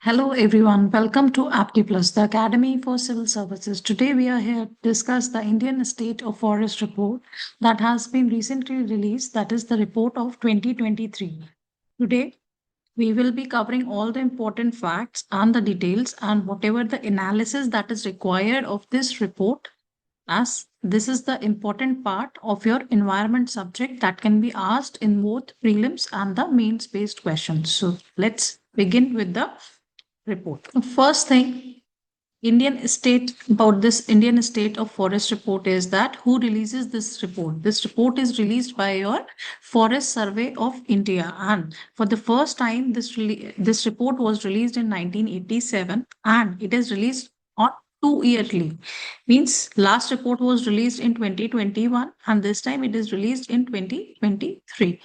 Hello everyone, welcome to Apti Plus, the Academy for Civil Services. Today we are here to discuss the Indian State of Forest report that has been recently released, that is the report of 2023. Today we will be covering all the important facts and the details and whatever the analysis that is required of this report, as this is the important part of your environment subject that can be asked in both prelims and the mains based questions. So let's begin with the report. First thing, Indian State of Forest report is that who releases this report? This report is released by your Forest Survey of India, and for the first time, this report was released in 1987, and it is released on 2 yearly. Means last report was released in 2021, and this time it is released in 2023.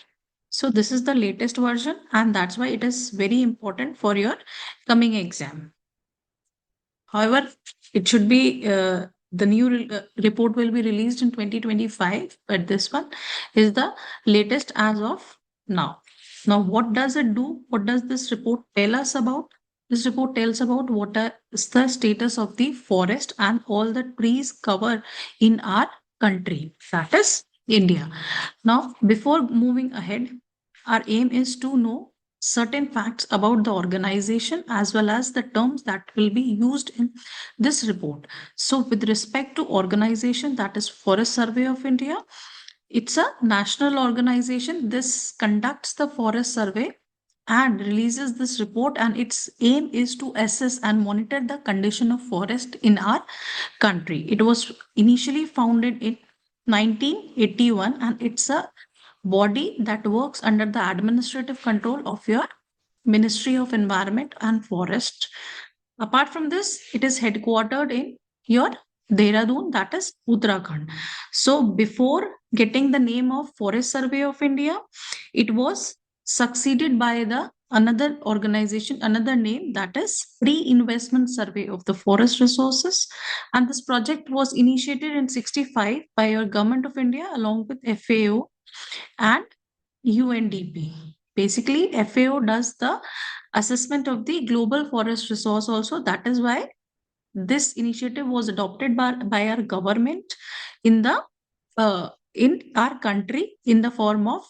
So this is the latest version, and that's why it is very important for your coming exam. However, it should be the new report will be released in 2025, but this one is the latest as of now. Now, what does it do? What does this report tell us about? This report tells about what is the status of the forest and all the trees cover in our country, that is India. Now, before moving ahead, our aim is to know certain facts about the organization as well as the terms that will be used in this report. So, with respect to organization, that is Forest Survey of India, it's a national organization. This conducts the forest survey and releases this report, and its aim is to assess and monitor the condition of forest in our country. It was initially founded in 1981, and it's a body that works under the administrative control of your Ministry of Environment and Forest. Apart from this, it is headquartered in your Dehradun, that is Uttarakhand. So before getting the name of Forest Survey of India, it was succeeded by the another organization, another name, that is Pre-Investment Survey of the Forest Resources. And this project was initiated in 65 by your Government of India along with FAO and UNDP. Basically, FAO does the assessment of the global forest resource also. That is why this initiative was adopted by our government in the in our country in the form of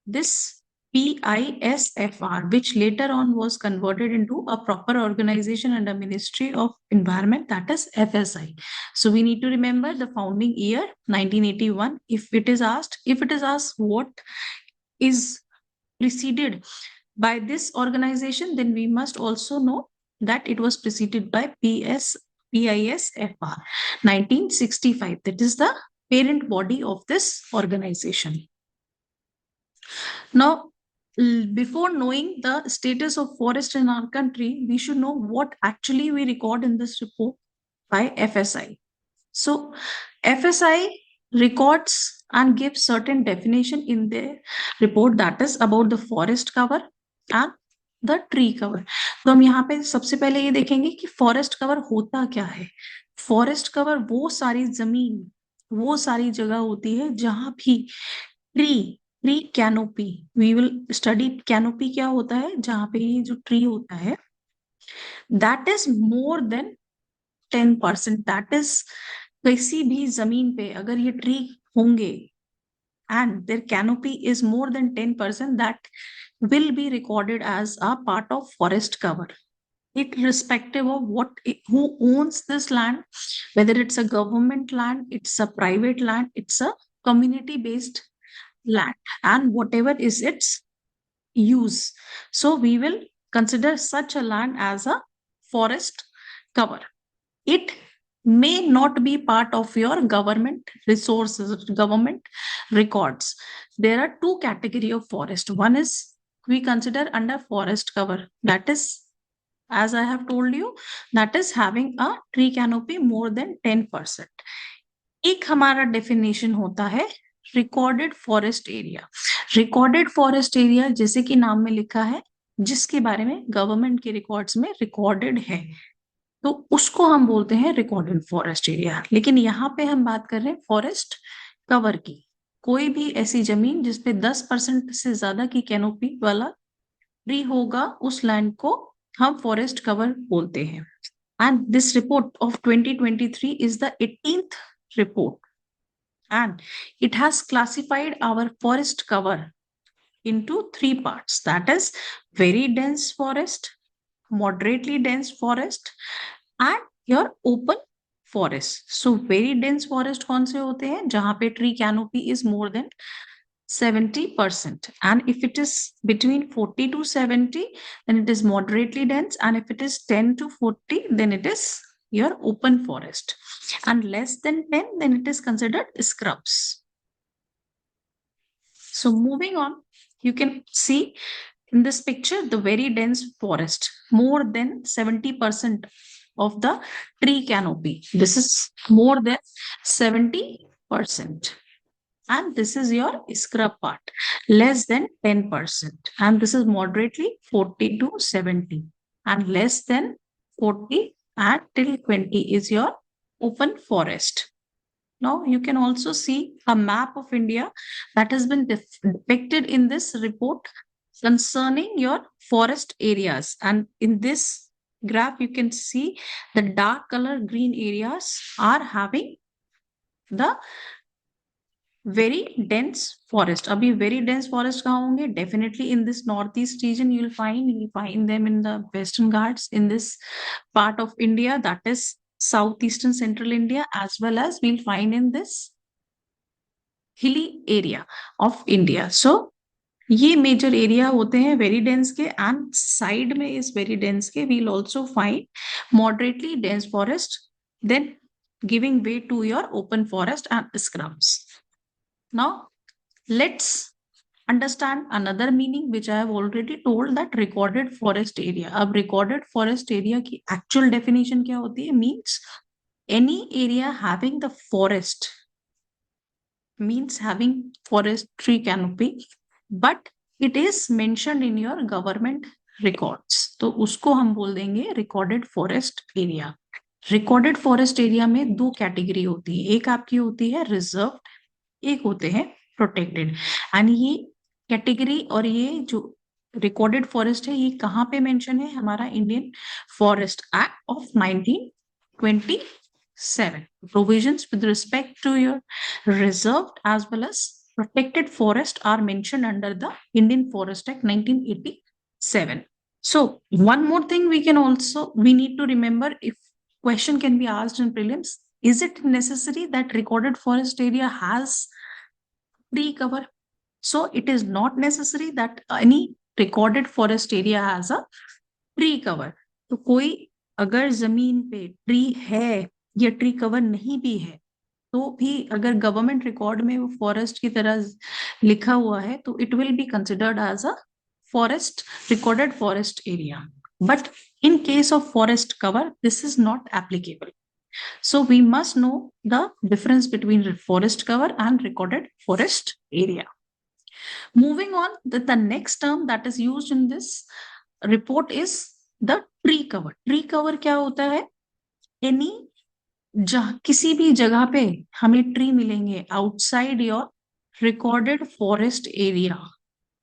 this PISFR, which later on was converted into a proper organization under Ministry of Environment, that is FSI. So we need to remember the founding year 1981. If it is asked what is preceded by this organization, then we must also know that it was preceded by PISFR 1965. That is the parent body of this organization. Now, before knowing the status of forest in our country, we should know what actually we record in this report by FSI. So, FSI records and gives certain definition in their report, that is about the forest cover and the tree cover. तो हम यहाँ पे सबसे पहले ये देखेंगे कि forest cover होता क्या है. फॉरेस्ट कवर वो सारी जमीन, वो सारी जगह होती है जहां भी tree canopy, we will study canopy क्या होता है, जहां पे ये जो ट्री होता है that is more than 10%. That is किसी भी जमीन पे अगर ये ट्री होंगे and their canopy is more than 10%, that will be recorded as a part of forest cover, irrespective of who owns this land, whether it's a government land, it's a private land, it's a community based land, and whatever is its use. So we will consider such a land as a forest cover. It may not be part of your government resources, government records. There are two category of forest. One is we consider under forest cover, that is, as I have told you, that is having a tree canopy more than 10%. एक हमारा definition होता है recorded forest area. Recorded forest area जैसे कि नाम में लिखा है, जिसके बारे में गवर्नमेंट के रिकॉर्ड्स में रिकॉर्डेड है, तो उसको हम बोलते हैं रिकॉर्डेड फॉरेस्ट एरिया. लेकिन यहाँ पे हम बात कर रहे हैं फॉरेस्ट कवर की. कोई भी ऐसी जमीन जिसपे 10% से ज्यादा की कैनोपी वाला ट्री होगा, उस लैंड को हम फॉरेस्ट कवर बोलते हैं. And this report of 2023 is the 18th report. And it has classified our forest cover into three parts. That is very dense forest, moderately dense forest, and your open forest. So very dense forest कौन से होते हैं? जहाँ पे tree canopy is more than 70%. And if it is between 40 to 70, then it is moderately dense. And if it is 10 to 40, then it is your open forest. And less than 10, then it is considered scrubs. So moving on, you can see in this picture the very dense forest, more than 70% of the tree canopy. This is more than 70%. And this is your scrub part, less than 10%. And this is moderately 40 to 70. And less than 40 and till 20 is your open forest. Now you can also see a map of India that has been depicted in this report concerning your forest areas. And in this graph, you can see the dark color green areas are having the very dense forest. Abhi very dense forest kahan honge? Definitely in this northeast region you'll find them in the Western Ghats, in this part of India, that is southeastern central India, as well as we'll find in this hilly area of India. So ये major area होते हैं very dense के. And side में इस very dense के we'll also find moderately dense forest, then giving way to your open forest and scrubs. Now, let's understand another meaning which I have already told, that recorded forest area. अब recorded forest area की actual definition क्या होती है? Means any area having the forest, means having forest tree canopy, but it is mentioned in your government records. तो उसको हम बोल देंगे recorded forest area. Recorded forest area में दो कैटेगरी होती है. एक आपकी होती है रिजर्व्ड, एक होते हैं प्रोटेक्टेड. एंड ये कैटेगरी और ये जो रिकॉर्डेड फॉरेस्ट है, ये कहाँ पे मेंशन है? हमारा Indian forest act of 1927. Provisions with respect to your reserved as well as protected forest are mentioned under the Indian Forest Act 1987. So one more thing we need to remember, if question can be asked in prelims, is it necessary that recorded forest area has tree cover? So it is not necessary that any recorded forest area has a tree cover. तो कोई अगर जमीन पे tree है या tree cover नहीं भी है, तो भी अगर गवर्नमेंट रिकॉर्ड में वो फॉरेस्ट की तरह लिखा हुआ है, तो it will be considered as a forest, recorded forest area. But in case of forest cover, this is not applicable. So we must know the difference between forest cover and recorded forest area. Moving on, the next term that is used in this report is the tree cover. Tree cover क्या होता है? Any किसी भी जगह पे हमें tree मिलेंगे outside your recorded forest area.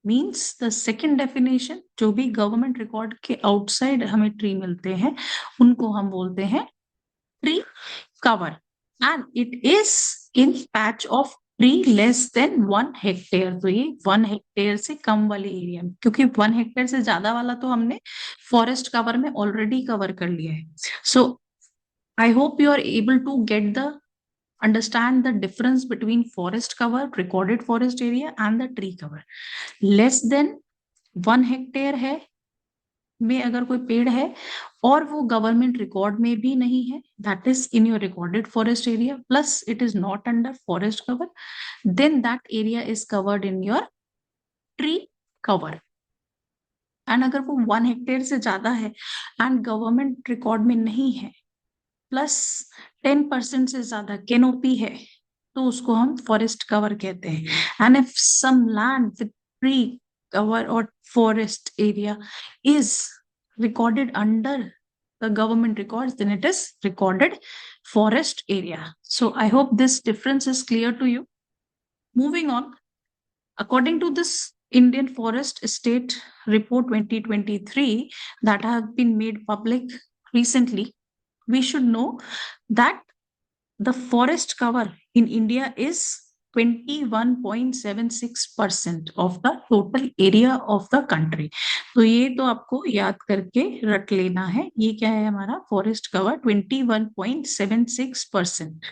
Means the second definition, जो भी गवर्नमेंट रिकॉर्ड के आउटसाइड हमें ट्री मिलते हैं उनको हम बोलते हैं tree cover. And it is in patch of tree less than 1 hectare. तो ये 1 हेक्टेयर से कम वाले एरिया में, क्योंकि 1 हेक्टेयर से ज्यादा वाला तो हमने फॉरेस्ट कवर में ऑलरेडी कवर कर लिया है. So I hope you are able to get the understand the difference between forest cover, recorded forest area and the tree cover. Less than 1 hectare है में अगर कोई पेड़ है और वो गवर्नमेंट रिकॉर्ड में भी नहीं है, that is in your recorded forest area, plus it is not under forest cover, then that area is covered in your tree cover. And अगर वो 1 हेक्टेयर से ज्यादा है एंड गवर्नमेंट रिकॉर्ड में नहीं है, प्लस 10% से ज्यादा कैनोपी है, तो उसको हम फॉरेस्ट कवर कहते हैं. And if some land with tree cover or forest area is recorded under the government records, then it is recorded forest area. So I hope this difference is clear to you. Moving on, according to this Indian Forest State Report 2023 that have been made public recently, we should know that the forest cover in India is 21.76% of the total area of the country. तो ये तो आपको याद करके रख लेना है, ये क्या है हमारा forest cover 21.76%.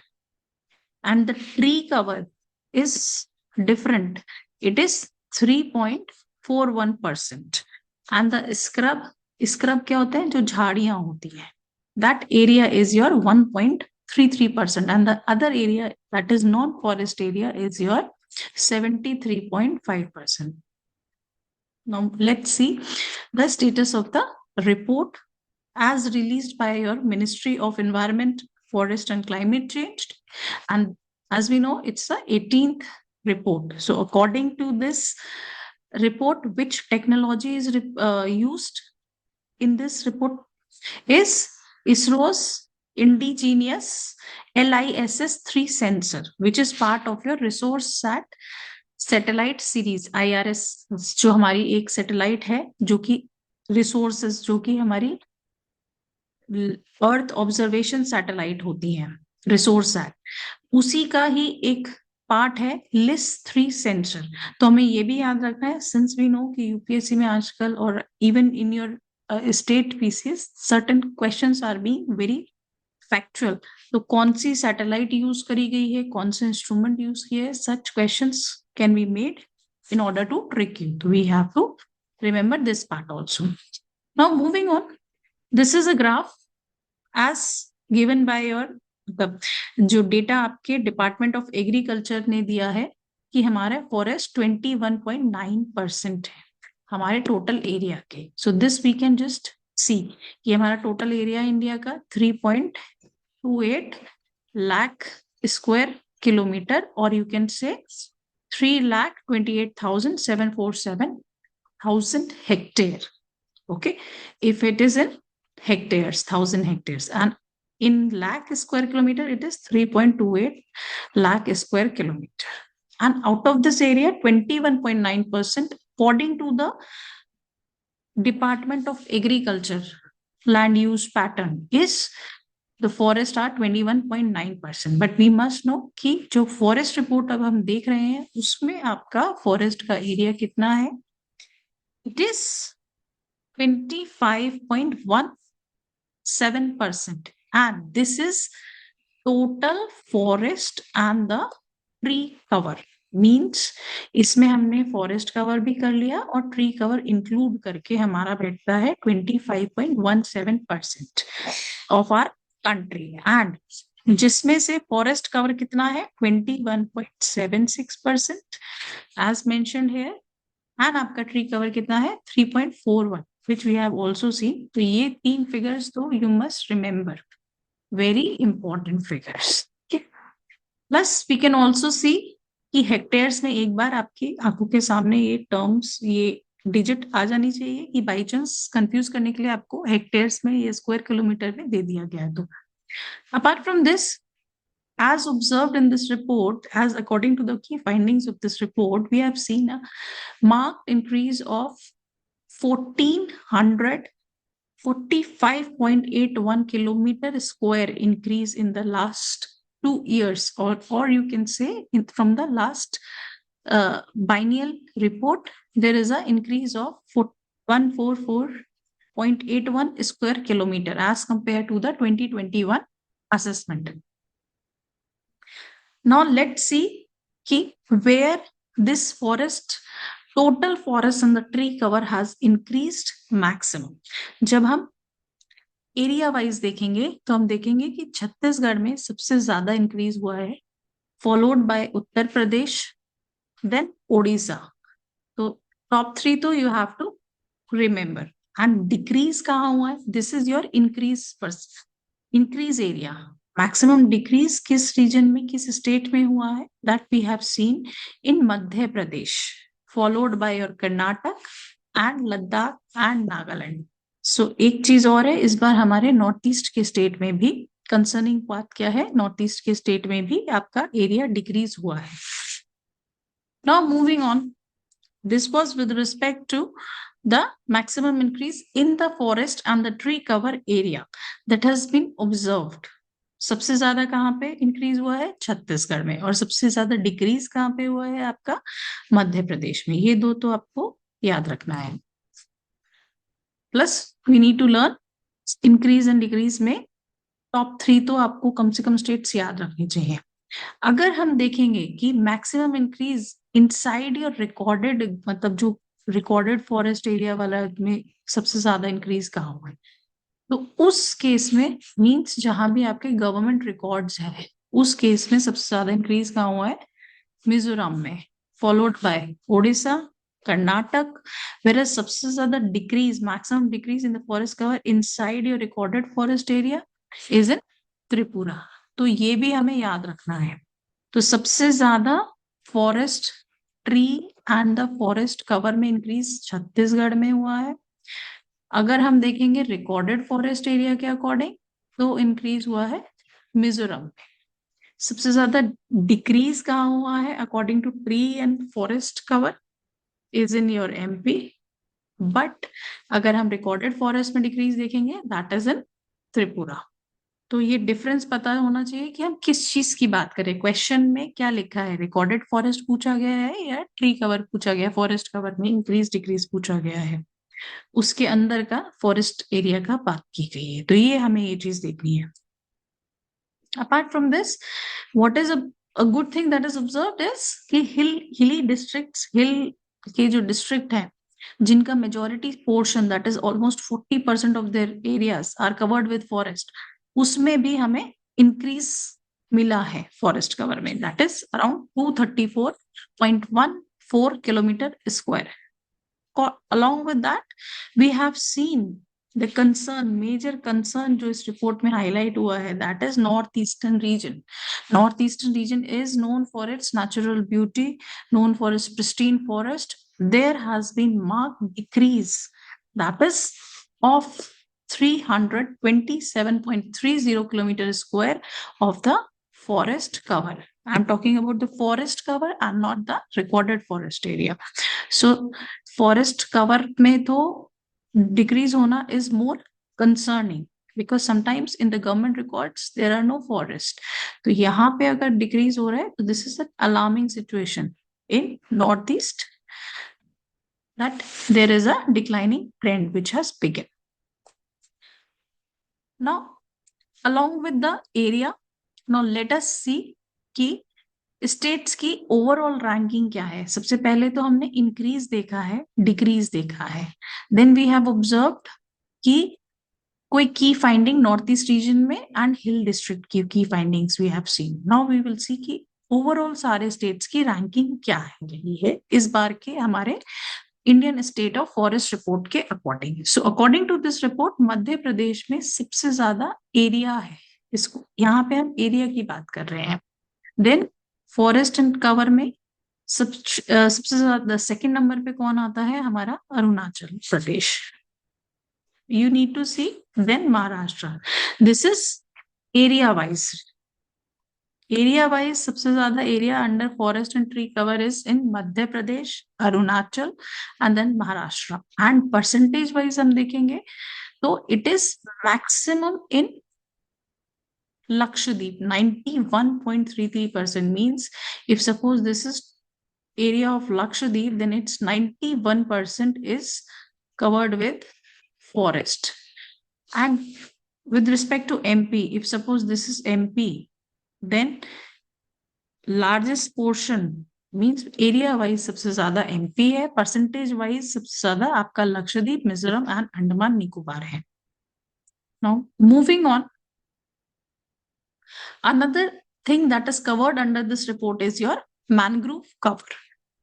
And the tree cover is different. It is 3.41%. And the scrub क्या होता है, जो झाड़ियां होती है, that area is your 1.33%, and the other area that is non-forest area is your 73.5%. Now let's see the status of the report as released by your Ministry of Environment, Forest and Climate Change. And as we know, it's the 18th report. So according to this report, which technology is used in this report is ISRO's indigenous LISS-3 sensor, which is part of your ResourceSat satellite series IRS, जो हमारी एक satellite है जो कि resources, जो कि हमारी earth observation satellite होती है रिसोर्ससैट, उसी का ही एक पार्ट है LIS-3 सेंसर. तो हमें ये भी याद रखना है, सिंस वी नो कि यूपीएससी में आजकल और even in your state PCS certain questions are being very factual. तो कौन सी सैटेलाइट यूज करी गई है, कौन सा इंस्ट्रूमेंट यूज किया है, सच questions can be made in order to trick you. So we have to remember this part also. Now moving on, this is a graph as given by your जो data आपके department of agriculture ने दिया है कि हमारा forest 21.9% है हमारे total area के. So this we can just see कि हमारा टोटल एरिया इंडिया का 3.28 लाख स्क्वायर किलोमीटर, और you can say 3,28,747 hectare. Okay, if it is in hectares, 1,000 hectares, and in lakh square kilometer, it is 3.28 lakh square kilometer. And out of this area, 21.9%, according to the Department of Agriculture land use pattern, is the forest are 21.9%. But we must know कि जो forest report अब हम देख रहे हैं उसमें आपका forest का एरिया कितना है. It is 25.17%, and this is total forest and the tree cover. Means इसमें हमने फॉरेस्ट कवर भी कर लिया और ट्री कवर इंक्लूड करके हमारा बैठता है 25.17% ऑफ आर कंट्री. एंड जिसमें से फॉरेस्ट कवर कितना है 21.76% एज मेंशन्ड हियर, एंड आपका ट्री कवर कितना है 3.41, which we have also seen. तो ये तीन फिगर्स तो you must remember, very important figures. Plus we can also see कि हेक्टेयर्स में एक बार आपकी आंखों के सामने ये टर्म्स, ये डिजिट आ जानी चाहिए कि बाई चांस कंफ्यूज करने के लिए आपको हेक्टेयर्स में ये स्क्वायर किलोमीटर में दे दिया गया है. तो apart from this, as observed in this report, as according to the key findings of this report, we have seen a marked increase of 1,445.81 kilometer square increase in the last 2 years, or you can say from the last biennial report, there is an increase of 144.81 square kilometer as compared to the 2021 assessment. Now let's see where this forest, total forest and the tree cover has increased maximum. जब हम area wise देखेंगे तो हम देखेंगे कि छत्तीसगढ़ में सबसे ज्यादा इंक्रीज हुआ है, followed by Uttar Pradesh, then Odisha. तो टॉप 3 तो you have to remember. And decrease कहाँ हुआ है, this is your increase area. Maximum decrease किस रीजन में, किस स्टेट में हुआ है, that we have seen in Madhya Pradesh, followed by your Karnataka and Ladakh and Nagaland. So एक चीज और है, इस बार हमारे नॉर्थ ईस्ट के स्टेट में भी कंसर्निंग बात क्या है, नॉर्थ ईस्ट के स्टेट में भी आपका एरिया डिक्रीज हुआ है. Now moving on, This was with respect to the maximum increase in the forest and the tree cover area that has been observed. सबसे ज्यादा कहाँ पे इंक्रीज हुआ है? छत्तीसगढ़ में। और सबसे ज्यादा डिक्रीज कहाँ पे हुआ है? आपका मध्य प्रदेश में। ये दो तो आपको याद रखना है। Plus we need to learn increase and decrease में टॉप 3 तो आपको कम से कम स्टेट्स याद रखनी चाहिए। अगर हम देखेंगे कि maximum increase inside your recorded, मतलब जो रिकॉर्डेड फॉरेस्ट एरिया वाला में सबसे ज्यादा इंक्रीज कहाँ हुआ है, तो उस केस में मींस जहां भी आपके गवर्नमेंट रिकॉर्ड्स है उस केस में सबसे ज्यादा इंक्रीज कहाँ हुआ है? मिजोरम में, followed by Odisha, Karnataka. Where सबसे ज्यादा decrease, maximum decrease in the forest cover inside your recorded forest area is in Tripura. तो ये भी हमें याद रखना है। तो सबसे ज्यादा forest tree and the forest cover में इंक्रीज छत्तीसगढ़ में हुआ है। अगर हम देखेंगे रिकॉर्डेड फॉरेस्ट एरिया के अकॉर्डिंग तो इंक्रीज हुआ है मिजोरम में। सबसे ज्यादा डिक्रीज कहाँ हुआ है according to tree and forest cover is in your MP. But अगर हम रिकॉर्डेड फॉरेस्ट में डिक्रीज देखेंगे दैट इज इन त्रिपुरा। तो ये डिफरेंस पता होना चाहिए कि हम किस चीज की बात करें। क्वेश्चन में क्या लिखा है? रिकॉर्डेड फॉरेस्ट पूछा गया है या ट्री कवर पूछा गया है? फॉरेस्ट कवर में इंक्रीज डिक्रीज पूछा गया है, उसके अंदर का फॉरेस्ट एरिया का बात की गई है। तो ये हमें ये चीज देखनी है। Apart from this what is a good thing that is observed is कि हिली डिस्ट्रिक्ट्स, हिल के जो डिस्ट्रिक्ट है जिनका majority portion that is almost 40% of their areas are covered with forest, उसमें भी हमें इंक्रीज मिला है फॉरेस्ट कवर में, that is around 234.14 kilometre square. along with that we have seen the concern, major concern जो इस रिपोर्ट में highlight हुआ है that is north eastern region. North eastern region is known for its natural beauty, known for its pristine forest. There has been marked decrease that is of 327.30 kilometer square of the forest cover. I'm talking about the forest cover and not the recorded forest area. So forest cover में तो decrease होना is more concerning because sometimes in the government records there are no forest. तो यहाँ पे अगर decrease हो रहा है तो this is a alarming situation in north east, that there is a declining trend which has begun. नाउ along with the area, now let us see कि स्टेट्स की ओवरऑल रैंकिंग क्या है। सबसे पहले तो हमने इंक्रीज देखा है, डिक्रीज देखा है, देन वी हैव ऑब्जर्व्ड कि कोई की फाइंडिंग नॉर्थ ईस्ट रीजन में एंड हिल डिस्ट्रिक्ट की findings we have seen. Now we will see कि ओवरऑल सारे स्टेट्स की रैंकिंग क्या है। यही है इस बार के हमारे Indian state of forest report के according. So according to this report Madhya Pradesh में सबसे ज्यादा एरिया है, इसको यहाँ पे हम एरिया की बात कर रहे हैं। देन फॉरेस्ट एंड कवर में सबसे ज्यादा सेकंड नंबर पे कौन आता है? हमारा Arunachal Pradesh. You need to see then Maharashtra. This is area wise. Area wise सबसे ज्यादा area under forest and tree cover is in Madhya Pradesh, Arunachal and then Maharashtra. And percentage wise हम देखेंगे तो it is maximum in Lakshadweep, 91.33% means if suppose this is area of Lakshadweep, then it's 91% is covered with forest. And with respect to MP, if suppose this is MP, then largest portion means area wise सबसे ज्यादा MP है, percentage wise सबसे ज्यादा आपका Lakshadweep, Mizoram and Andaman Nicobar है। Now moving on, another thing that is covered under this report is your mangrove cover.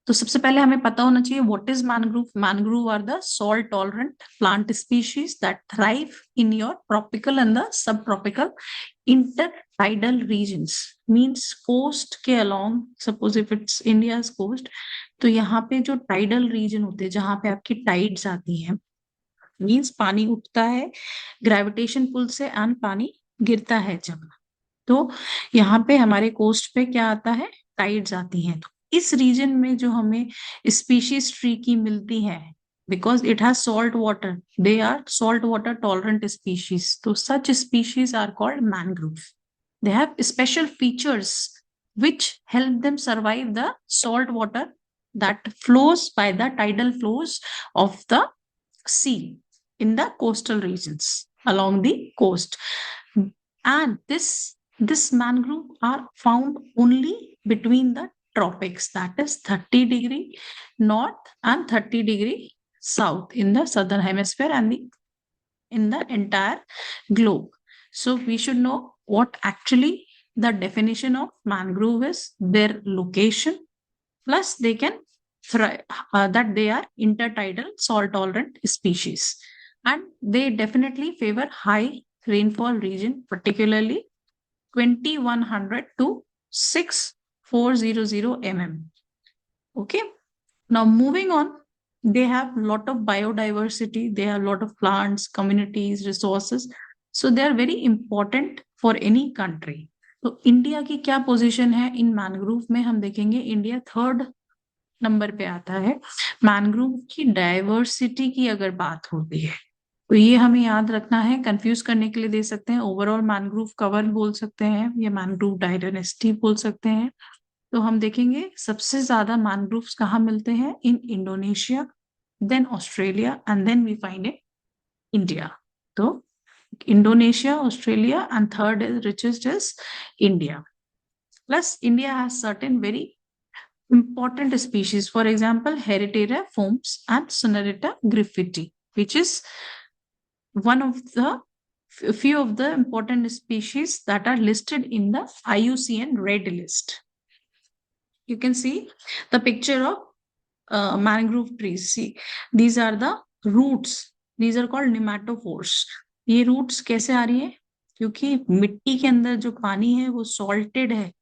तो सबसे पहले हमें पता होना चाहिए what is mangrove. Mangrove are the salt tolerant plant species that thrive in your tropical and the subtropical intertidal regions. Means coast के along, suppose if it's India's coast, तो यहाँ पे जो tidal region होते हैं जहाँ पे आपकी tides आती हैं, means पानी उठता है ग्रेविटेशन पुल से एंड पानी गिरता है जब, तो यहाँ पे हमारे कोस्ट पे क्या आता है? टाइड्स आती हैं। तो इस रीजन में जो हमें स्पीशीज ट्री की मिलती है, because it has salt water, they are salt water tolerant species, so such species are called mangrove. They have special features which help them survive the salt water that flows by the tidal flows of the sea in the coastal regions along the coast. And this mangrove are found only between the tropics, that is 30-degree north and 30-degree south in the southern hemisphere and in the entire globe. So we should know what actually the definition of mangrove is, their location, plus they can thrive, that they are intertidal salt tolerant species, and they definitely favor high rainfall region, particularly 2100 to 6400 mm. Okay, now moving on, they have a lot of biodiversity, they have a lot of plants, communities, resources, so they are very important for any country. तो India की क्या position है इन mangrove में, हम देखेंगे India third number पे आता है मैनग्रोव की डाइवर्सिटी की अगर बात होती है, तो ये हमें याद रखना है, कंफ्यूज करने के लिए दे सकते हैं, ओवरऑल मैनग्रोव कवर बोल सकते हैं या मैनग्रोव डाइवर्सिटी बोल सकते हैं। तो हम देखेंगे सबसे ज्यादा मैनग्रोव्स कहाँ मिलते हैं, in Indonesia, then Australia and then we find in India. तो Indonesia, Australia and third is richest is India. Plus India has certain very important species, for example Heritera fomes and Sonorata griffiti, which is one of the few of the important species that are listed in the IUCN Red List. You can see the picture of mangrove trees. See, these are the roots, these are called nematophores. ये roots कैसे आ रही है, क्योंकि मिट्टी के अंदर जो पानी है वो salted है,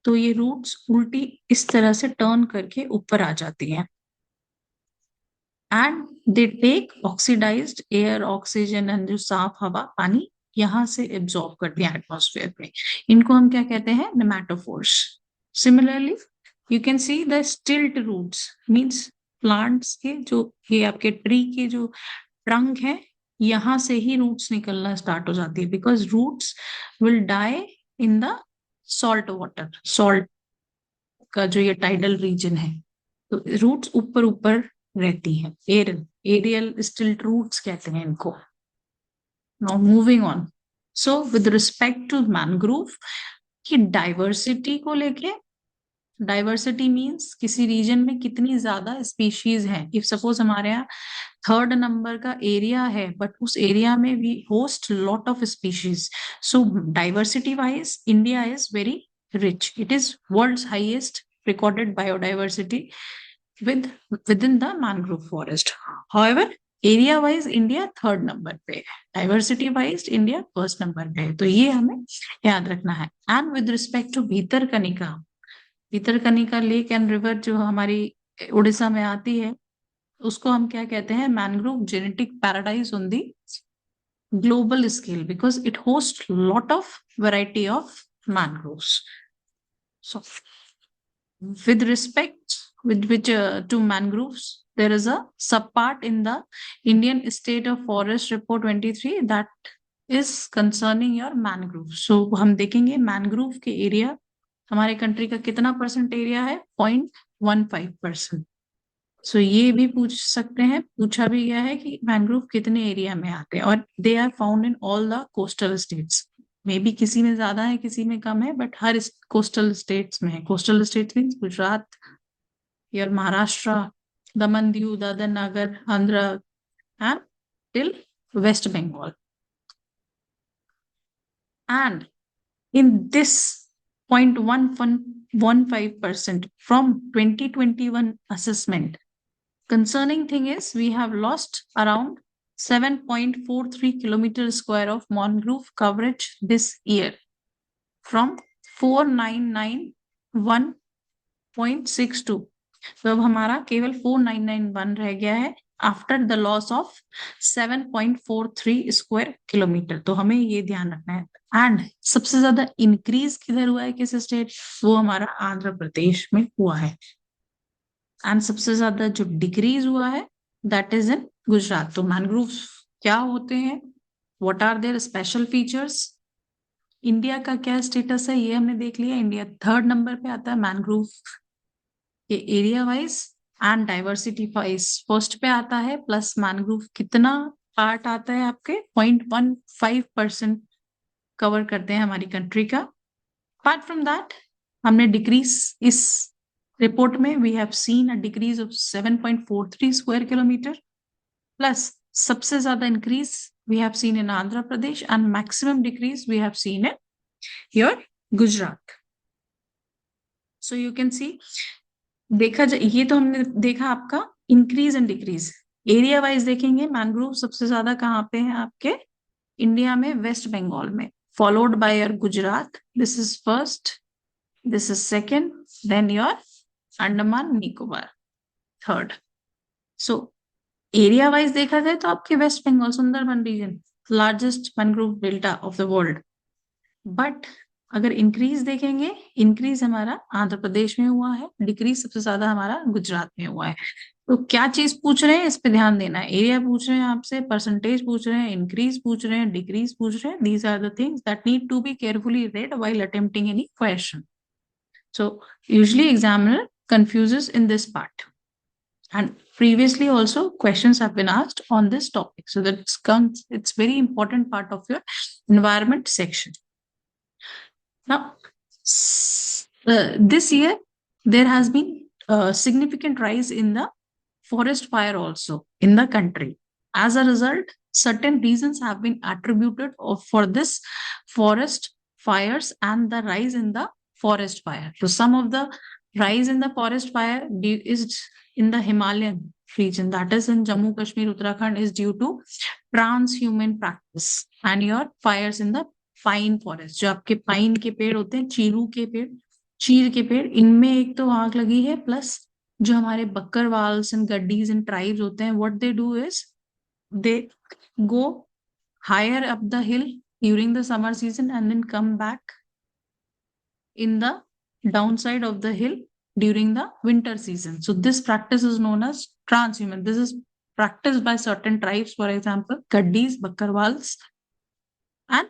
तो ये रूट्स उल्टी इस तरह से टर्न करके ऊपर आ जाती हैं, and they take oxidised air, oxygen and जो साफ हवा पानी यहां से एब्जॉर्ब करती है एटमॉस्फेयर में, इनको हम क्या कहते हैं, pneumatophores. Similarly you can see the stilt roots, means plants के जो ये आपके ट्री के जो ट्रंक है यहां से ही रूट्स निकलना स्टार्ट हो जाती है, because roots will die in the salt water, salt का जो ये टाइडल रीजन है, तो रूट्स ऊपर ऊपर रहती हैं, एरियल स्टिल्ट रूट्स कहते हैं इनको। Now moving on, so with respect to mangrove की डाइवर्सिटी को लेके, डाइवर्सिटी मींस किसी रीजन में कितनी ज्यादा स्पीशीज हैं। इफ सपोज हमारे यहाँ थर्ड नंबर का एरिया है बट उस एरिया में we host lot of species, so diversity wise India is very rich. It is world's highest recorded biodiversity within the mangrove forest. However, area wise India third number पे है, diversity wise India first number पे है, तो ये हमें याद रखना है। And with respect to Bhitarkanika, Bhitarkanika lake and river जो हमारी उड़ीसा में आती है, उसको हम क्या कहते हैं, mangrove genetic paradise on the global scale, because it host lot of variety of mangroves. So, with respect with which to mangroves, there is a subpart in the Indian State of Forest Report 23 that is concerning your mangrove. So, हम देखेंगे mangrove के area हमारे country का कितना percent area है, 0.15%. सो ये भी पूछ सकते हैं, पूछा भी गया है कि मैनग्रोव कितने एरिया में आते हैं, और they are found in all the coastal states. Maybe किसी में ज्यादा है किसी में कम है, बट हर कोस्टल स्टेट्स में है। Coastal states means Gujarat, your Maharashtra, Daman Diu, Dadra Nagar, Andhra and till west Bengal. And in this 0.15% from 2021 assessment, concerning thing is we have lost around 7.43 kilometer square of mangrove coverage this year from 4991.62. तो अब हमारा केवल 4991 रह गया है after the loss of 7.43 square kilometre. तो हमें ये ध्यान रखना है। एंड सबसे ज्यादा इंक्रीज किधर हुआ है, किस स्टेट, वो हमारा आंध्र प्रदेश में हुआ है। एंड सबसे ज्यादा जो डिक्रीज हुआ है दैट इज इन गुजरात। तो मैनग्रोव क्या होते हैं, what are their special features, India का क्या स्टेटस है ये हमने देख लिया। इंडिया थर्ड नंबर पे आता है मैनग्रोव के area wise, and diversity wise first पे आता है। प्लस मैनग्रोव कितना पार्ट आता है आपके 0.15% कवर करते हैं हमारी कंट्री का। अपार्ट फ्रॉम दैट हमने डिक्रीज इस रिपोर्ट में we have seen a decrease of 7.43 square kilometre, plus सबसे ज्यादा increase we have seen in Andhra Pradesh and maximum decrease we have seen in your Gujarat. So you can see, देखा जाए ये तो हमने देखा आपका increase and decrease. Area wise देखेंगे मैनग्रोव सबसे ज्यादा कहाँ पे है आपके इंडिया में, वेस्ट बंगाल में, followed by your Gujarat, this is first, this is second, then your Andaman Nicobar third. So area wise देखा जाए तो आपके West Bengal Sundarban region largest mangrove delta of the world. But अगर इंक्रीज देखेंगे, इंक्रीज हमारा आंध्र प्रदेश में हुआ है, डिक्रीज सबसे ज्यादा हमारा गुजरात में हुआ है। तो क्या चीज पूछ रहे हैं इस पे ध्यान देना है, एरिया पूछ रहे हैं आपसे, परसेंटेज पूछ रहे हैं, इंक्रीज पूछ रहे हैं, डिक्रीज पूछ रहे हैं, these are the things that need to be carefully read while attempting any question. So usually examiner confuses in this part, and previously also questions have been asked on this topic, so it's very important part of your environment section. Now this year there has been a significant rise in the forest fire also in the country. As a result, certain reasons have been attributed for this forest fires and the rise in the forest fire. So some of the rise in the forest fire is in the Himalayan region, that is in Jammu Kashmir, Uttarakhand, is due to transhuman practice and your fires in the pine forest. जो आपके pine के पेड़ होते हैं, Chiru के पेड़, चीर के पेड़, इनमें एक तो आग लगी है, प्लस जो हमारे Bakarwals and Gaddis and tribes होते हैं, what they do is they go higher up the hill during the summer season and then come back in the downside of the hill during the winter season. So this practice is known as transhuman. This is practiced by certain tribes, for example, Gaddis, Bakkarwals. And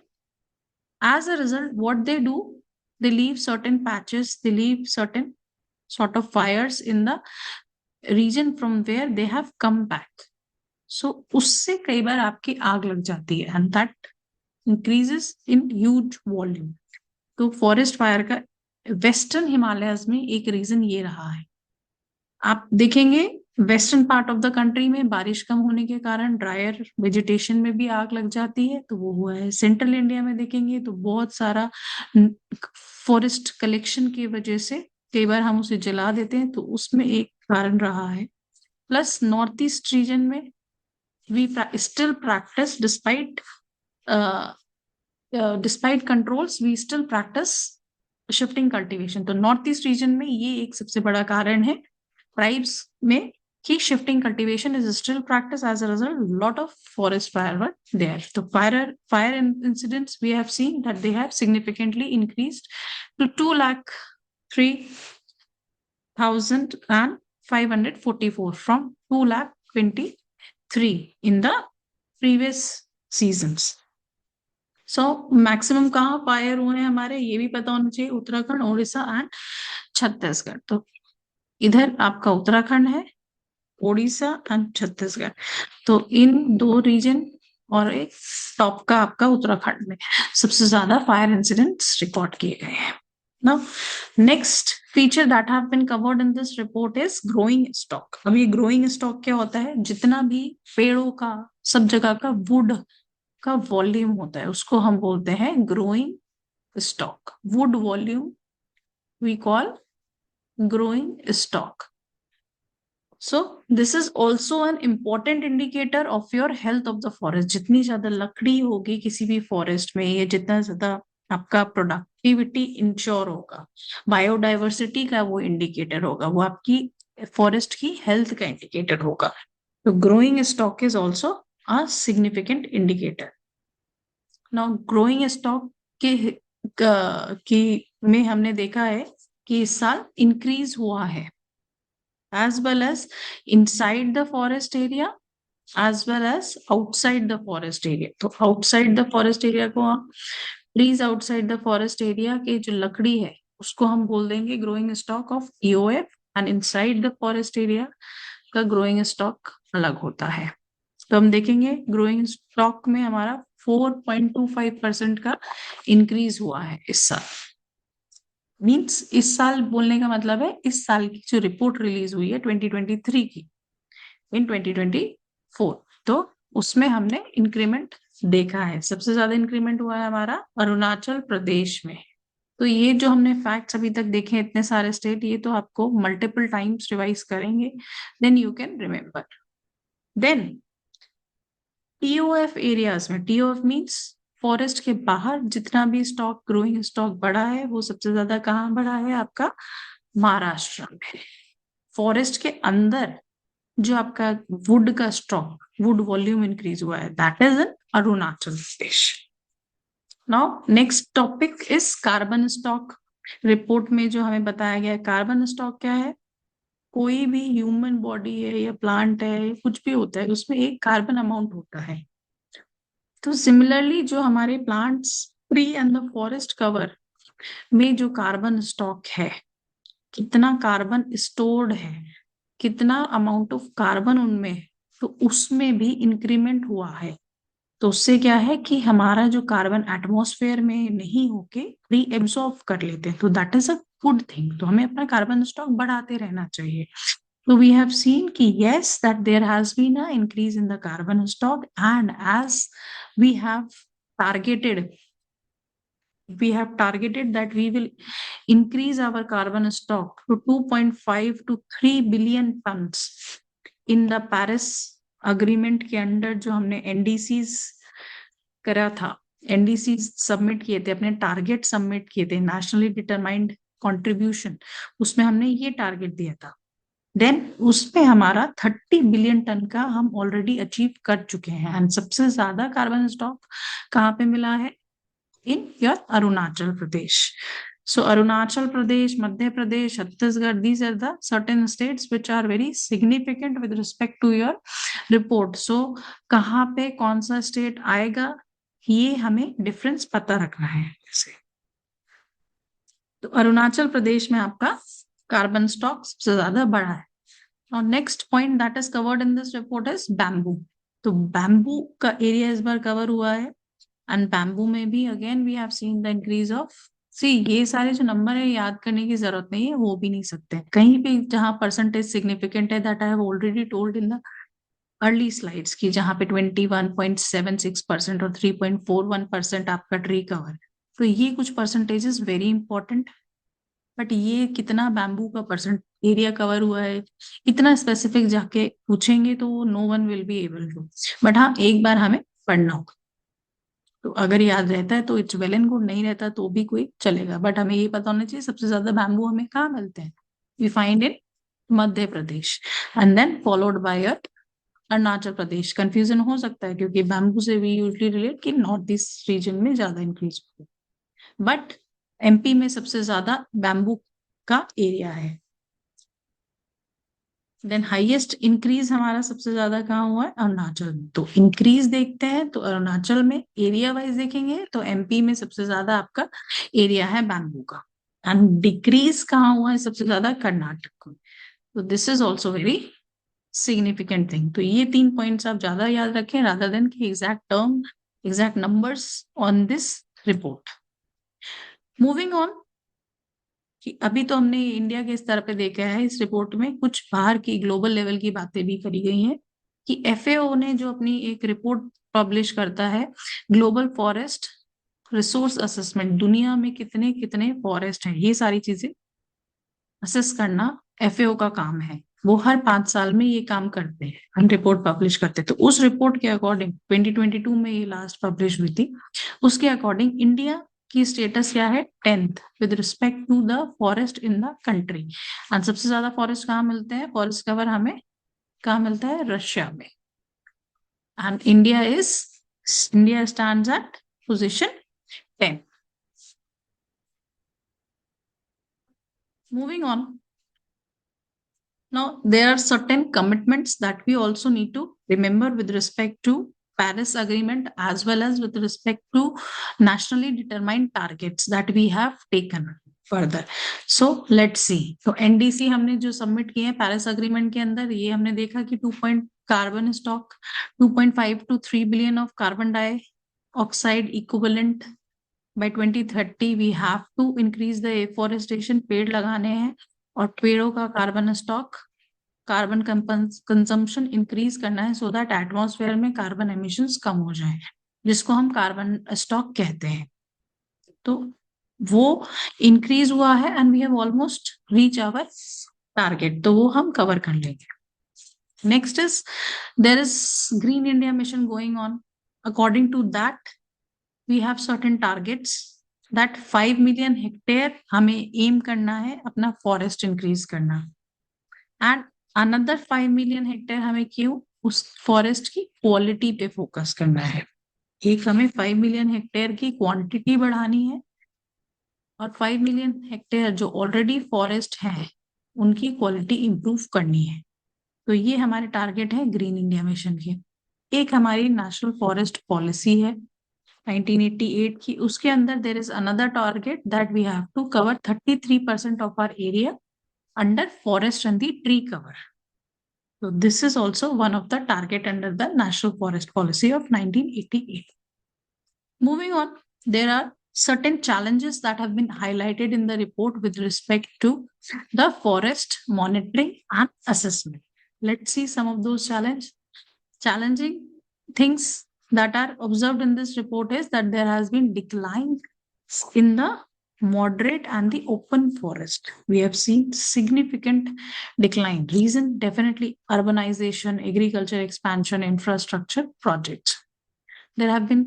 as a result, what they do, they leave certain patches, they leave certain sort of fires in the region from where they have come back. So उससे कई बार आपकी आग लग जाती है, and that increases in huge volume. तो forest fire का western Himalayas में एक रीजन ये रहा है। आप देखेंगे western part of the country में बारिश कम होने के कारण ड्रायर वेजिटेशन में भी आग लग जाती है, तो वो हुआ है। सेंट्रल इंडिया में देखेंगे तो बहुत सारा फॉरेस्ट कलेक्शन की वजह से कई बार हम उसे जला देते हैं, तो उसमें एक कारण रहा है। प्लस नॉर्थ ईस्ट रीजन में we still practise despite controls, we still practise shifting cultivation. तो नॉर्थ ईस्ट रीजन में ये एक सबसे बड़ा कारण है ट्राइब्स में कि shifting cultivation is still practice, as a result lot of forest fire were there. तो fire incidents we have seen that they have significantly increased to 2,03,544 from 2,23 in the previous seasons. So maximum कहाँ fire हुए हैं हमारे, ये भी पता होना चाहिए, उत्तराखंड, उड़ीसा एंड छत्तीसगढ़। तो इधर आपका उत्तराखंड है, उड़ीसा एंड छत्तीसगढ़, तो इन दो रीजन और एक टॉप का आपका उत्तराखंड में सबसे ज्यादा फायर इंसिडेंट्स रिकॉर्ड किए गए हैं। Now next feature that have been covered in this report is growing stock. अब ये ग्रोइंग स्टॉक क्या होता है, जितना भी पेड़ों का सब जगह का वुड का वॉल्यूम होता है उसको हम बोलते हैं growing stock. Would volume we call growing stock. So this is also an important indicator of your health of the forest. जितनी ज्यादा लकड़ी होगी किसी भी फॉरेस्ट में, या जितना ज्यादा आपका प्रोडक्टिविटी इंश्योर होगा, बायोडाइवर्सिटी का वो इंडिकेटर होगा, वो आपकी फॉरेस्ट की हेल्थ का इंडिकेटर होगा। तो growing stock is also a significant indicator. Now growing stock की में हमने देखा है कि इस साल इंक्रीज हुआ है। as well as inside the forest area as well as outside the forest area. तो outside the forest area को हम trees outside the forest area के जो लकड़ी है उसको हम बोल देंगे growing stock of EOF, and inside the forest area का growing stock अलग होता है. तो हम देखेंगे ग्रोइंग स्टॉक में हमारा 4.25% का इंक्रीज हुआ है इस साल. मींस इस साल बोलने का मतलब है इस साल की जो रिपोर्ट रिलीज हुई है 2023 की इन 2024, तो उसमें हमने इंक्रीमेंट देखा है. सबसे ज्यादा इंक्रीमेंट हुआ है हमारा अरुणाचल प्रदेश में. तो ये जो हमने फैक्ट्स अभी तक देखे हैं, इतने सारे स्टेट, ये तो आपको मल्टीपल टाइम्स रिवाइज करेंगे, then you can remember. Then TOF areas में, टीओएफ मींस फॉरेस्ट के बाहर जितना भी स्टॉक, ग्रोइंग स्टॉक बढ़ा है, वो सबसे ज्यादा कहाँ बढ़ा है? आपका महाराष्ट्र में. फॉरेस्ट के अंदर जो आपका वुड का स्टॉक, वुड वॉल्यूम इंक्रीज हुआ है, that is in Arunachal Pradesh. Now next topic is carbon stock. Report में जो हमें बताया गया है, कार्बन स्टॉक क्या है? कोई भी ह्यूमन बॉडी है या प्लांट है, कुछ भी होता है, उसमें एक कार्बन अमाउंट होता है. तो सिमिलरली जो हमारे plants, tree and the forest cover में जो कार्बन स्टॉक है, कितना कार्बन स्टोर्ड है, कितना अमाउंट ऑफ कार्बन उनमें है, तो उसमें भी इंक्रीमेंट हुआ है. तो उससे क्या है कि हमारा जो कार्बन एटमॉस्फेयर में नहीं होके री एब्सॉर्ब कर लेते हैं, तो that is a good thing. तो हमें अपना कार्बन स्टॉक बढ़ाते रहना चाहिए. So we have seen ki yes, that there has been an increase in the carbon stock, and as we have targeted, that we will increase our carbon stock to 2.5 to 3 billion tons in the Paris agreement के under जो हमने NDCs करा था, NDCs submit किए थे, अपने target submit किए थे, नेशनली डिटरमाइंड कंट्रीब्यूशन, उसमें हमने ये टारगेट दिया था. देन उसमें हमारा 30 बिलियन टन का हम ऑलरेडी अचीव कर चुके हैं. एंड सबसे ज्यादा कार्बन स्टॉक कहाँ पे मिला है? In your Arunachal Pradesh. So Arunachal Pradesh, Madhya Pradesh, Chhattisgarh, these are the certain states which are very significant with respect to your report. So कहाँ पे कौन सा स्टेट आएगा, ये हमें डिफरेंस पता रखना है. जैसे तो अरुणाचल प्रदेश में आपका कार्बन स्टॉक सबसे ज्यादा बढ़ा है. Now next point that is covered in this report is bamboo. तो bamboo का एरिया इस बार कवर हुआ है. एंड बैम्बू में भी again we have seen the increase of, see ये सारे जो नंबर है याद करने की जरूरत नहीं है, वो भी नहीं सकते. कहीं पे जहां परसेंटेज सिग्निफिकेंट है, that I have already told in the early slides की, जहां पे 21.76% और 3.41% आपका ट्री कवर है. तो ये कुछ परसेंटेजेस वेरी इंपॉर्टेंट. बट ये कितना बैम्बू का परसेंट एरिया कवर हुआ है, इतना स्पेसिफिक जाके पूछेंगे तो no one will be able to. But हाँ, एक बार हमें पढ़ना होगा. तो अगर याद रहता है तो इट्स वेल एंड गुड, नहीं रहता तो भी कोई चलेगा. बट हमें ये पता होना चाहिए सबसे ज्यादा बैम्बू हमें कहाँ मिलते हैं. We find in Madhya Pradesh and then followed by Arunachal Pradesh. Confusion हो सकता है क्योंकि बैम्बू से वी यूजली रिलेट कि नॉर्थ ईस्ट रीजन में ज्यादा इंक्रीज हो, बट एमपी में सबसे ज्यादा बैम्बू का एरिया है. देन हाईएस्ट इंक्रीज हमारा सबसे ज्यादा कहाँ हुआ है? अरुणाचल में. तो इंक्रीज देखते हैं तो अरुणाचल में, एरिया वाइज देखेंगे तो एमपी में सबसे ज्यादा आपका एरिया है बैम्बू का. एंड डिक्रीज कहाँ हुआ है सबसे ज्यादा? कर्नाटक में. तो this is also very significant thing. तो ये 3 पॉइंट्स आप ज्यादा याद रखें रादर देन की exact term, exact numbers on this report. Moving on, कि अभी तो हमने इंडिया के स्तर पे देखा है, इस रिपोर्ट में कुछ बाहर की ग्लोबल लेवल की बातें भी करी गई हैं. कि एफएओ ने जो अपनी एक रिपोर्ट पब्लिश करता है, ग्लोबल फॉरेस्ट रिसोर्स असेसमेंट, दुनिया में कितने कितने फॉरेस्ट हैं, ये सारी चीजें असेस करना एफएओ का काम है. वो हर 5 साल में ये काम करते हैं, हम रिपोर्ट पब्लिश करते हैं. तो उस रिपोर्ट के अकॉर्डिंग 2022 में ये लास्ट पब्लिश हुई थी. उसके अकॉर्डिंग इंडिया की स्टेटस क्या है? 10th with respect to the forest in the country. And सबसे ज्यादा फॉरेस्ट कहाँ मिलते हैं? फॉरेस्ट कवर हमें कहाँ मिलता है? रशिया में. And India stands eight position 10. Moving on, Now, there are certain commitments that we also need to remember with respect to Paris Agreement as well as with respect to nationally determined targets that we have taken further. So let's see. तो NDC हमने जो submit किए हैं Paris Agreement के अंदर, ये हमने देखा कि 2 carbon stock 2.5 to 3 billion of carbon dioxide equivalent by 2030 we have to increase the afforestation. पेड़ लगाने हैं और पेड़ों का carbon stock carbon consumption increase करना है सो दैट एटमॉस्फेयर में कार्बन एमिशंस कम हो जाए, जिसको हम कार्बन स्टॉक कहते हैं. तो वो इंक्रीज हुआ है and we have almost reach our target, तो वो हम कवर कर लेंगे. Next is there is green India mission going on. According to that we have certain targets that 5 million hectare हमें एम करना है अपना फॉरेस्ट इंक्रीज करना, एंड अनदर 5 मिलियन हेक्टेयर हमें क्यों उस फॉरेस्ट की क्वालिटी पे फोकस करना है. एक हमें 5 मिलियन हेक्टेयर की क्वांटिटी बढ़ानी है और 5 मिलियन हेक्टेयर जो ऑलरेडी फॉरेस्ट है उनकी क्वालिटी इंप्रूव करनी है. तो ये हमारे टारगेट है ग्रीन इंडिया मिशन के. एक हमारी नेशनल फॉरेस्ट पॉलिसी है 1988 की, उसके अंदर there is another target that we have to cover 33% of our area under forest and the tree cover. So this is also one of the target under the National Forest Policy of 1988. Moving on, there are certain challenges that have been highlighted in the report with respect to the forest monitoring and assessment. Let's see some of those challenging things that are observed in this report is that there has been decline in the moderate and the open forest. We have seen significant decline. Reason definitely urbanization, agriculture expansion, infrastructure projects. There have been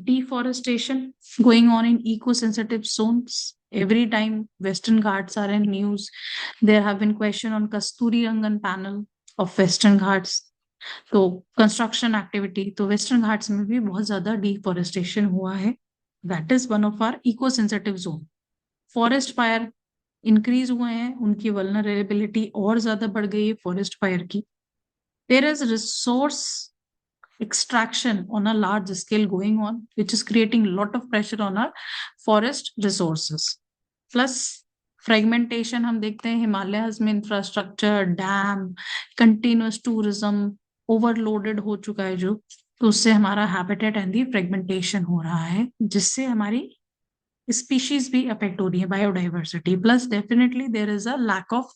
deforestation going on in eco-sensitive zones. Every time Western Ghats are in news, there have been question on Kasturi Rangan panel of Western Ghats. तो construction activity, तो वेस्टर्न घाट्स में भी बहुत ज्यादा deforestation हुआ है. That is one of our eco sensitive zone. Forest fire increase हुए हैं, उनकी वल्नरेबिलिटी और ज्यादा बढ़ गई है फॉरेस्ट फायर की. There is resource extraction on a large scale going on, which is creating a lot of pressure on our forest resources. Plus fragmentation हम देखते हैं हिमालयाज में, infrastructure, dam, continuous tourism overloaded हो चुका है जो, तो उससे हमारा हैबिटेट एंड दी फ्रेगमेंटेशन हो रहा है, जिससे हमारी स्पीशीज भी अफेक्ट हो रही है, biodiversity. Plus definitely there is a lack of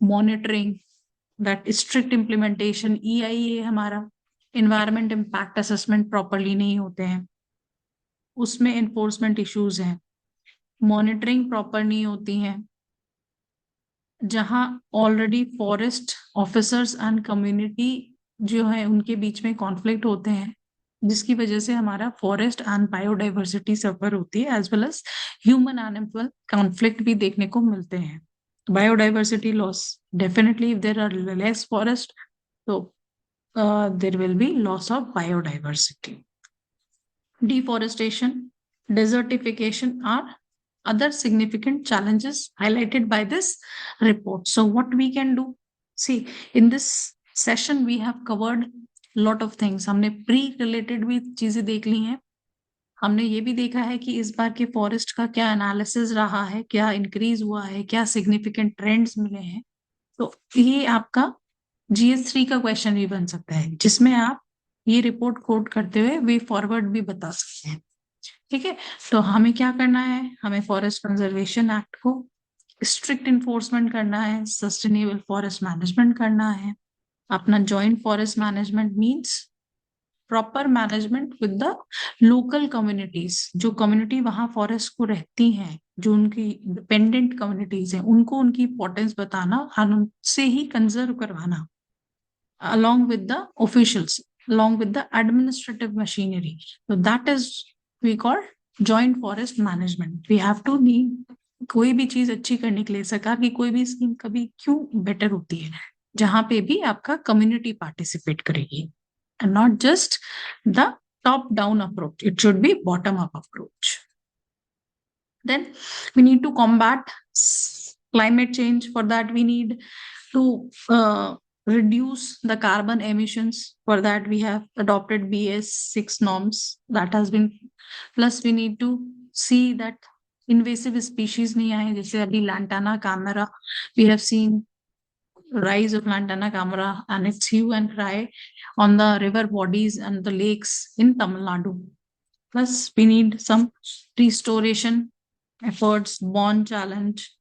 monitoring, that strict implementation. EIA हमारा इन्वायरमेंट इम्पैक्ट असेसमेंट प्रॉपरली नहीं होते हैं, उसमें एनफोर्समेंट इश्यूज हैं. मॉनिटरिंग प्रॉपर नहीं होती हैं. जहां already forest officers and community जो है उनके बीच में कॉन्फ्लिक्ट होते हैं, जिसकी वजह से हमारा फॉरेस्ट एंड बायोडाइवर्सिटी सफर होती है, as well as human animal conflict भी देखने को मिलते हैं. Biodiversity loss, definitely if there are less forest तो there will be loss of biodiversity. Deforestation, desertification are other significant challenges highlighted by this report. So what we can do? See, in this session we have covered lot of things. हमने pre related भी चीजें देख ली हैं. हमने ये भी देखा है कि इस बार के फॉरेस्ट का क्या एनालिसिस रहा है, क्या इंक्रीज हुआ है, क्या सिग्निफिकेंट ट्रेंड्स मिले हैं. तो ये आपका GS3 का क्वेश्चन भी बन सकता है, जिसमें आप ये रिपोर्ट कोट करते हुए वे फॉरवर्ड भी बता सकते हैं. ठीक है, तो हमें क्या करना है, हमें फॉरेस्ट कंजर्वेशन एक्ट को स्ट्रिक्ट इन्फोर्समेंट करना है, सस्टेनेबल फॉरेस्ट मैनेजमेंट करना है. अपना joint forest management means proper management with the local communities. जो कम्युनिटी वहां फॉरेस्ट को रहती हैं, जो उनकी डिपेंडेंट कम्युनिटीज हैं, उनको उनकी इंपॉर्टेंस बताना और उनसे ही कंजर्व करवाना, along with the officials, along with the administrative machinery. So that is we call joint forest management. We have to need कोई भी चीज अच्छी करने के लिए, सरकार की कोई भी स्कीम कभी क्यों बेटर होती है जहां पे भी आपका कम्युनिटी पार्टिसिपेट करेगी, and not just the top down approach. It should be bottom up approach. Then we need to combat climate change. For that, we need to reduce the carbon emissions. For that, we have adopted BS6 norms that has been, plus we need to see that invasive species नहीं आए, जैसे अभी lantana camera, we have seen rise of lantana camera and its hue and cry on the river bodies and the lakes in Tamil Nadu. Plus, we need some restoration efforts, bond challenge.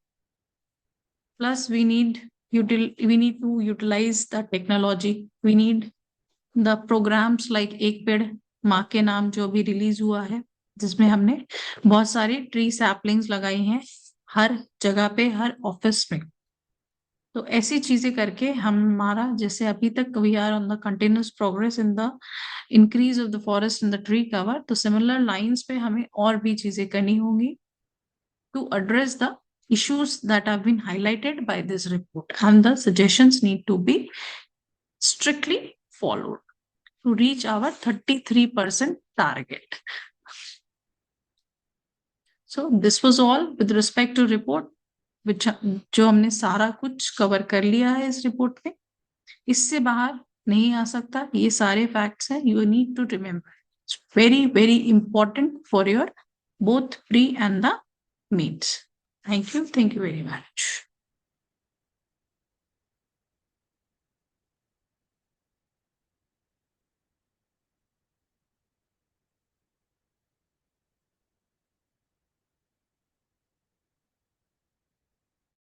Plus, we need to utilize the technology. We need the programs like एक पेड़ माँ के नाम जो भी release हुआ है, जिसमें हमने बहुत सारी ट्री सैपलिंग्स लगाई हैं हर जगह पे, हर ऑफिस में। तो ऐसी चीजें करके हमारा, जैसे अभी तक we are on the continuous progress in the increase of the forest in the tree cover, तो सिमिलर लाइंस पे हमें और भी चीजें करनी होंगी to address the issues that have been highlighted by this report, and the suggestions need to be strictly followed to reach our 33% target. So this was all with respect to report, which जो हमने सारा कुछ cover कर लिया है इस report में, इससे बाहर नहीं आ सकता। ये सारे फैक्ट्स हैं, you need to remember. It's very, very important for your both pre and the meets. Thank you very much.